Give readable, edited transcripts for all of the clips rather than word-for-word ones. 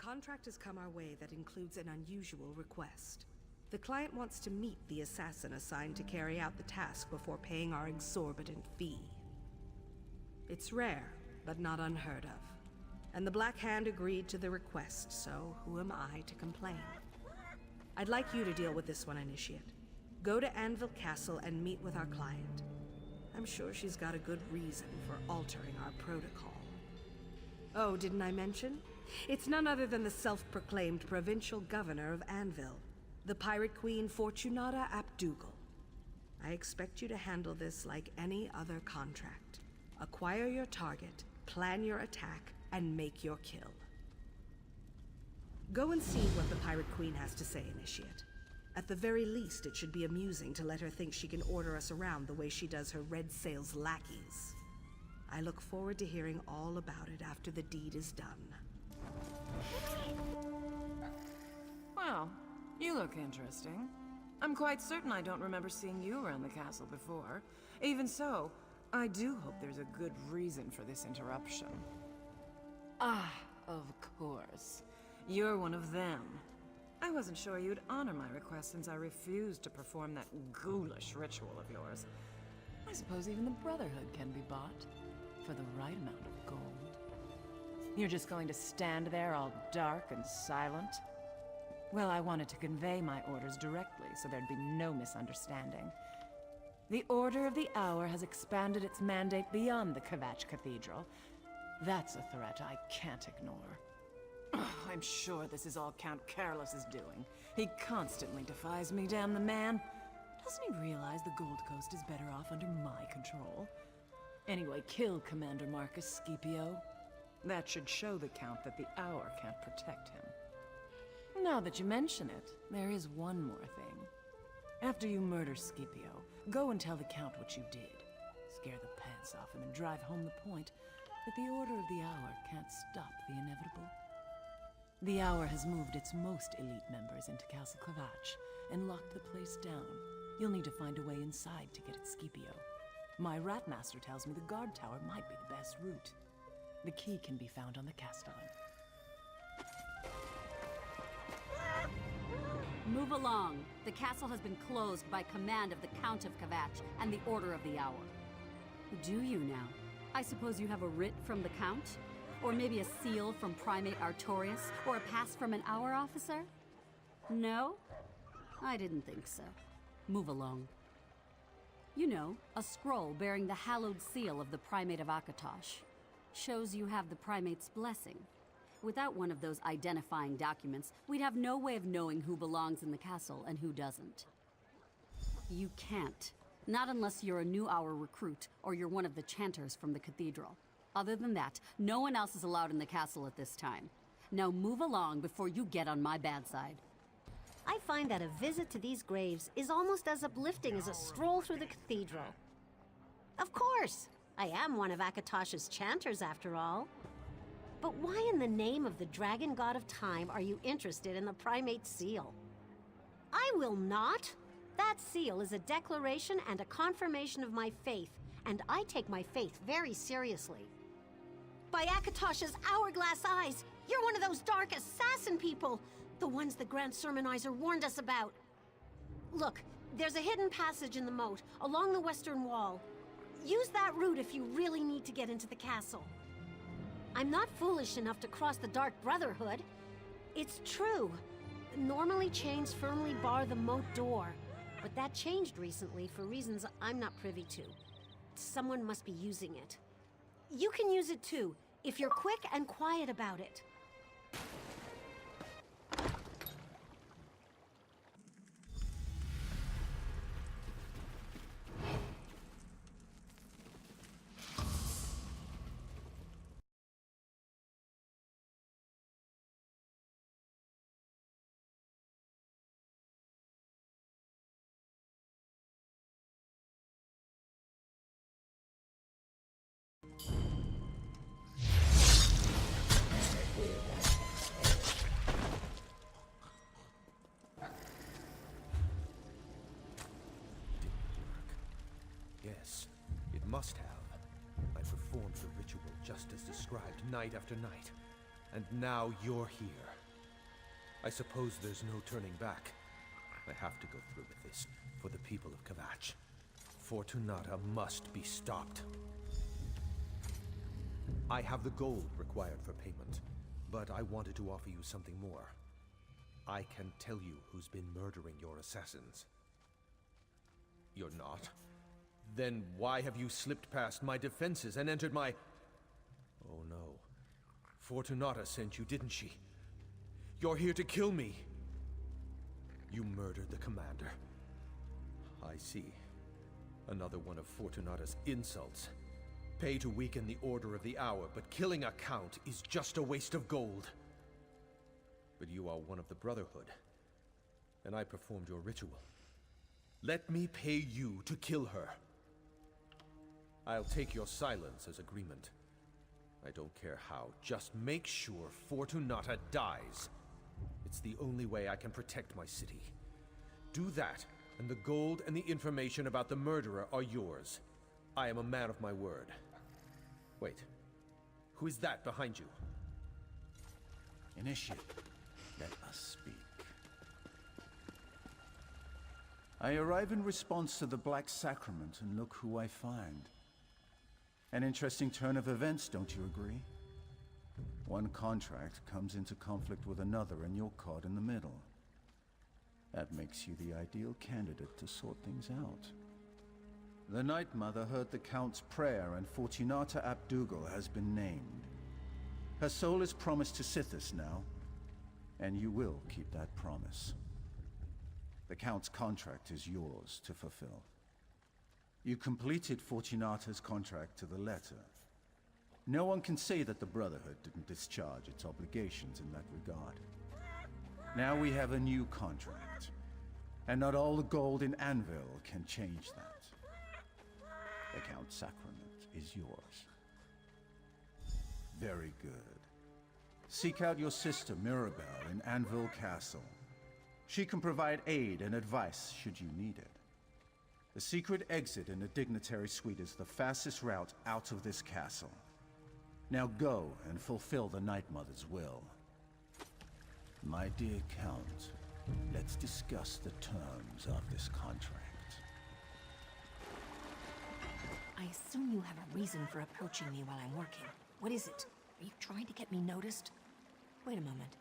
contract has come our way that includes an unusual request. The client wants to meet the assassin assigned to carry out the task before paying our exorbitant fee. It's rare, but not unheard of. And the Black Hand agreed to the request, so who am I to complain? I'd like you to deal with this one, Initiate. Go to Anvil Castle and meet with our client. I'm sure she's got a good reason for altering our protocol. Oh, didn't I mention? It's none other than the self-proclaimed provincial governor of Anvil, the Pirate Queen Fortunata Abdougal. I expect you to handle this like any other contract. Acquire your target, plan your attack, and make your kill. Go and see what the Pirate Queen has to say, Initiate. At the very least, it should be amusing to let her think she can order us around the way she does her Red Sail's lackeys. I look forward to hearing all about it after the deed is done. Well, you look interesting. I'm quite certain I don't remember seeing you around the castle before. Even so, I do hope there's a good reason for this interruption. Ah, of course. You're one of them. I wasn't sure you'd honor my request since I refused to perform that ghoulish ritual of yours. I suppose even the Brotherhood can be bought for the right amount of gold. You're just going to stand there all dark and silent? Well, I wanted to convey my orders directly so there'd be no misunderstanding. The Order of the Hour has expanded its mandate beyond the Kvatch Cathedral. That's a threat I can't ignore. I'm sure this is all Count Careless's doing. He constantly defies me, damn the man. Doesn't he realize the Gold Coast is better off under my control? Anyway, kill Commander Marcus Scipio. That should show the Count that the Hour can't protect him. Now that you mention it, there is one more thing. After you murder Scipio, go and tell the Count what you did. Scare the pants off him and drive home the point that the Order of the Hour can't stop the inevitable. The Hour has moved its most elite members into Castle Kvatch and locked the place down. You'll need to find a way inside to get at Scipio. My Ratmaster tells me the guard tower might be the best route. The key can be found on the Castellan. Move along. The castle has been closed by command of the Count of Kvatch and the Order of the Hour. Do you now? I suppose you have a writ from the Count? Or maybe a seal from Primate Artorius? Or a pass from an Hour officer? No? I didn't think so. Move along. You know, a scroll bearing the hallowed seal of the Primate of Akatosh. Shows you have the Primate's blessing. Without one of those identifying documents, we'd have no way of knowing who belongs in the castle and who doesn't. You can't. Not unless you're a new Hour recruit, or you're one of the chanters from the cathedral. Other than that, no one else is allowed in the castle at this time. Now move along before you get on my bad side. I find that a visit to these graves is almost as uplifting as a stroll through the cathedral. Of course! I am one of Akatosh's chanters, after all. But why in the name of the Dragon God of Time are you interested in the Primate Seal? I will not! That seal is a declaration and a confirmation of my faith, and I take my faith very seriously. By Akatosh's hourglass eyes, you're one of those dark assassin people! The ones the Grand Sermonizer warned us about. Look, there's a hidden passage in the moat, along the western wall. Use that route if you really need to get into the castle. I'm not foolish enough to cross the Dark Brotherhood. It's true. Normally chains firmly bar the moat door, but that changed recently for reasons I'm not privy to. Someone must be using it. You can use it too, if you're quick and quiet about it. Yes, it must have. I performed the ritual just as described night after night. And now you're here. I suppose there's no turning back. I have to go through with this, for the people of Kvatch. Fortunata must be stopped. I have the gold required for payment, but I wanted to offer you something more. I can tell you who's been murdering your assassins. You're not? Then why have you slipped past my defenses and entered my... Oh no. Fortunata sent you, didn't she? You're here to kill me! You murdered the commander. I see. Another one of Fortunata's insults. Pay to weaken the Order of the Hour, but killing a count is just a waste of gold. But you are one of the Brotherhood, and I performed your ritual. Let me pay you to kill her. I'll take your silence as agreement. I don't care how, just make sure Fortunata dies. It's the only way I can protect my city. Do that, and the gold and the information about the murderer are yours. I am a man of my word. Wait, who is that behind you? Initiate, let us speak. I arrive in response to the Black Sacrament, and look who I find. An interesting turn of events, don't you agree? One contract comes into conflict with another, and you're caught in the middle. That makes you the ideal candidate to sort things out. The Night Mother heard the Count's prayer, and Fortunata Abdugal has been named. Her soul is promised to Sithis now, and you will keep that promise. The Count's contract is yours to fulfill. You completed Fortunata's contract to the letter. No one can say that the Brotherhood didn't discharge its obligations in that regard. Now we have a new contract, and not all the gold in Anvil can change that. The Count's sacrament is yours. Very good. Seek out your sister Mirabelle in Anvil Castle. She can provide aid and advice should you need it. The secret exit in the Dignitary Suite is the fastest route out of this castle. Now go and fulfill the Night Mother's will. My dear Count, let's discuss the terms of this contract. I assume you have a reason for approaching me while I'm working. What is it? Are you trying to get me noticed? Wait a moment.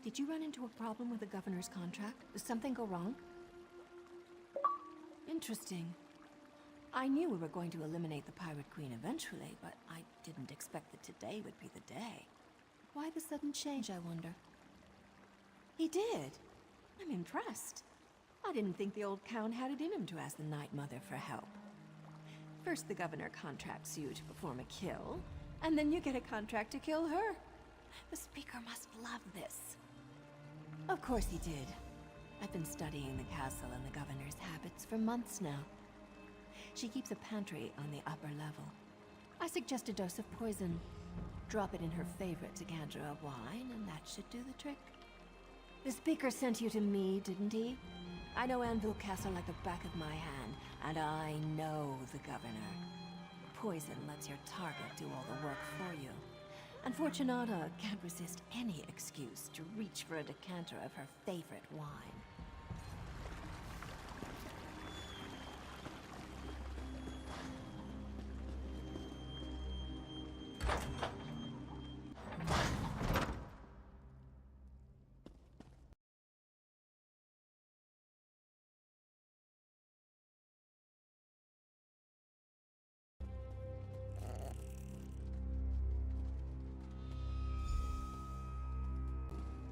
Did you run into a problem with the governor's contract? Did something go wrong? Interesting. I knew we were going to eliminate the Pirate Queen eventually, but I didn't expect that today would be the day. Why the sudden change, I wonder? He did. I'm impressed. I didn't think the old Count had it in him to ask the Night Mother for help. First the governor contracts you to perform a kill, and then you get a contract to kill her. The Speaker must love this. Of course he did. I've been studying the castle and the governor's habits for months now. She keeps a pantry on the upper level. I suggest a dose of poison. Drop it in her favorite decanter of wine, and that should do the trick. The Speaker sent you to me, didn't he? I know Anvil Castle like the back of my hand, and I know the governor. Poison lets your target do all the work for you. And Fortunata can't resist any excuse to reach for a decanter of her favorite wine.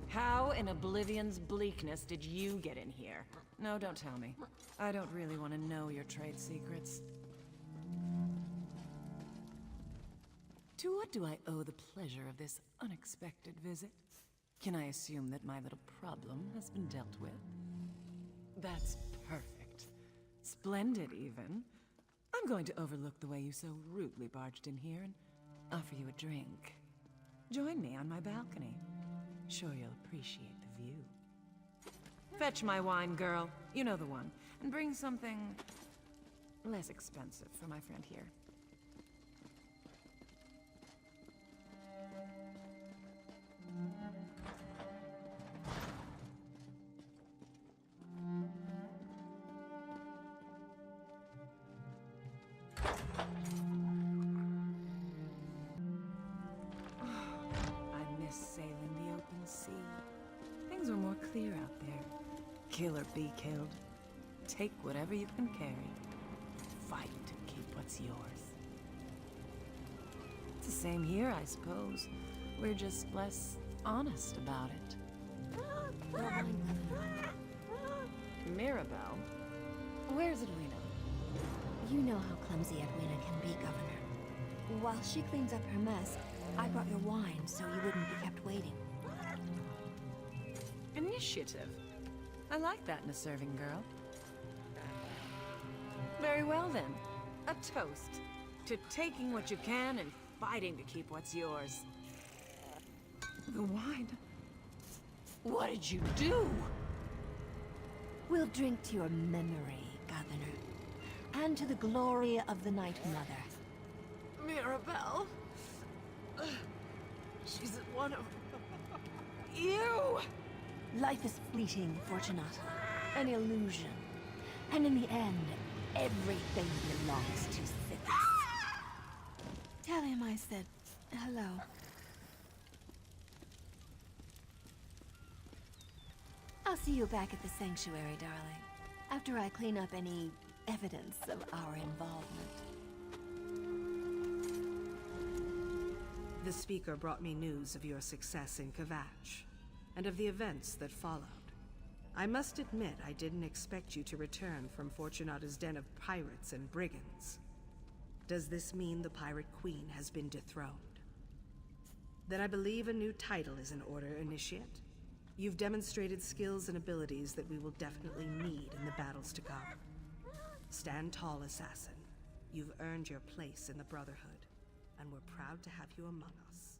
How in Oblivion's bleakness did you get in here? No, don't tell me. I don't really want to know your trade secrets. To what do I owe the pleasure of this unexpected visit? Can I assume that my little problem has been dealt with? That's perfect. Splendid, even. I'm going to overlook the way you so rudely barged in here and offer you a drink. Join me on my balcony. Sure you'll appreciate the view. Fetch my wine, girl. You know the one. And bring something less expensive for my friend here. miss sailing the open sea. Things were more clear out there. Kill or be killed. Take whatever you can carry. Fight to keep what's yours. It's the same here, I suppose. We're just less honest about it. Mirabelle? Where's Edwina? You know how clumsy Edwina can be, Governor. While she cleans up her mess, I brought your wine so you wouldn't be kept waiting. Initiative. I like that in a serving girl. Very well then. A toast to taking what you can and fighting to keep what's yours. The wine. What did you do? We'll drink to your memory, Governor, and to the glory of the Night Mother. Mirabelle. She's one of you. Life is fleeting, Fortunata, an illusion. And in the end, everything belongs to Sithis. Tell him I said hello. I'll see you back at the sanctuary, darling, after I clean up any evidence of our involvement. The speaker brought me news of your success in Kvatch, and of the events that followed. I must admit I didn't expect you to return from Fortunata's den of pirates and brigands. Does this mean the Pirate Queen has been dethroned? Then I believe a new title is in order, Initiate. You've demonstrated skills and abilities that we will definitely need in the battles to come. Stand tall, Assassin. You've earned your place in the Brotherhood, and we're proud to have you among us.